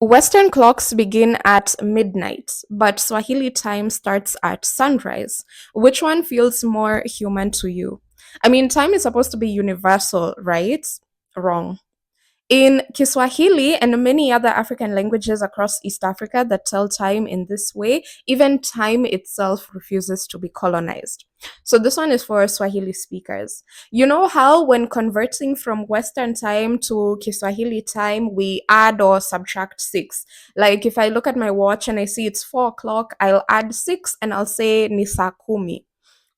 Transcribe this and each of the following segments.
Western clocks begin at midnight, but Swahili time starts at sunrise. Which one feels more human to you? I mean, time is supposed to be universal, right? Wrong. In Kiswahili and many other African languages across East Africa that tell time in this way, even time itself refuses to be colonized. So this one is for Swahili speakers. You know how when converting from Western time to Kiswahili time, we add or subtract six? Like if I look at my watch and I see it's 4 o'clock, I'll add six and I'll say ni saa kumi.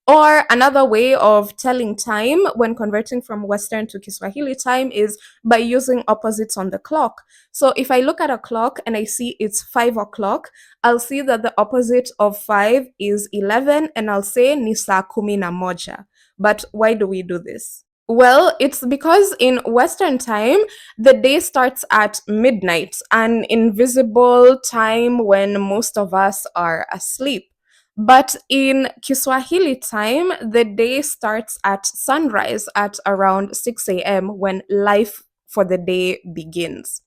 Or another way of telling time when converting from Western to Kiswahili time is by using opposites on the clock. So if I look at a clock and I see it's 5 o'clock, I'll see that the opposite of 5 is 11 and I'll say ni saa kumi na moja. But why do we do this? Well, it's because in Western time, the day starts at midnight, an invisible time when most of us are asleep. But in Kiswahili time, the day starts at sunrise at around 6 a.m. when life for the day begins.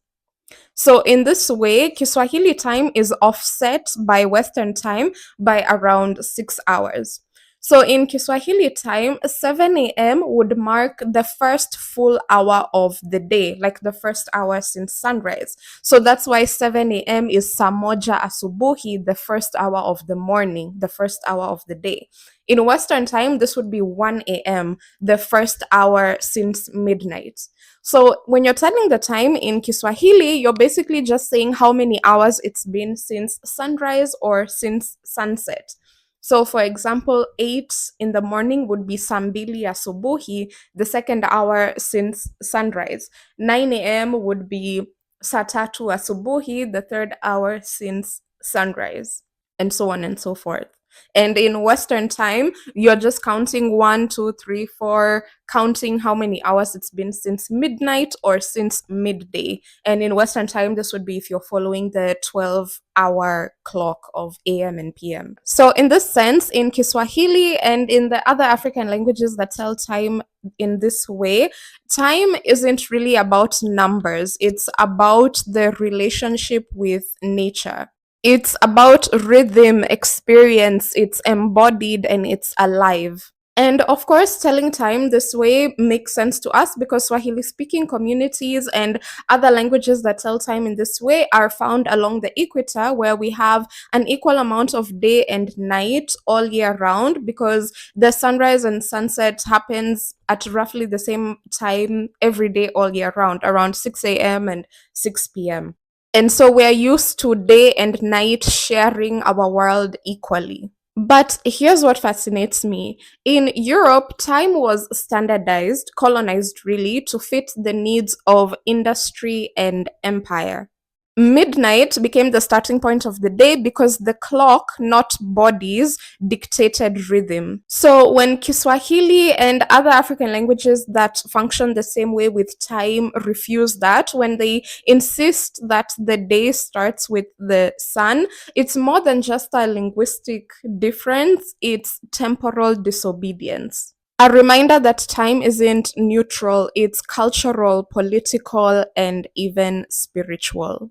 So in this way, Kiswahili time is offset by Western time by around 6 hours. So in Kiswahili time, 7 a.m. would mark the first full hour of the day, like the first hour since sunrise. So that's why 7 a.m. is saa moja asubuhi, the first hour of the morning, the first hour of the day. In Western time, this would be 1 a.m., the first hour since midnight. So when you're telling the time in Kiswahili, you're basically just saying how many hours it's been since sunrise or since sunset. So for example, 8 in the morning would be saa mbili asubuhi, the second hour since sunrise. 9 a.m. would be saa tatu asubuhi, the third hour since sunrise, and so on and so forth. And in Western time, you're just counting 1, 2, 3, 4, counting how many hours it's been since midnight or since midday. And in Western time, this would be if you're following the 12-hour clock of AM and PM. So, in this sense, in Kiswahili and in the other African languages that tell time in this way, time isn't really about numbers, it's about the relationship with nature. It's about rhythm, experience, it's embodied and it's alive. And of course, telling time this way makes sense to us because Swahili speaking communities and other languages that tell time in this way are found along the equator, where we have an equal amount of day and night all year round because the sunrise and sunset happens at roughly the same time every day all year round, around 6 a.m. and 6 p.m. And so we're used to day and night sharing our world equally. But here's what fascinates me. In Europe, time was standardized, colonized really, to fit the needs of industry and empire. Midnight became the starting point of the day because the clock, not bodies, dictated rhythm. So when Kiswahili and other African languages that function the same way with time refuse that, when they insist that the day starts with the sun, it's more than just a linguistic difference, it's temporal disobedience. A reminder that time isn't neutral, it's cultural, political, and even spiritual.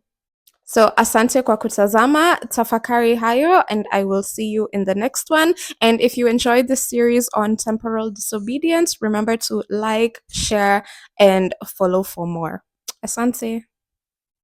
So asante kwa kutazama, tafakari hayo, and I will see you in the next one. And if you enjoyed this series on temporal disobedience, remember to like, share, and follow for more. Asante.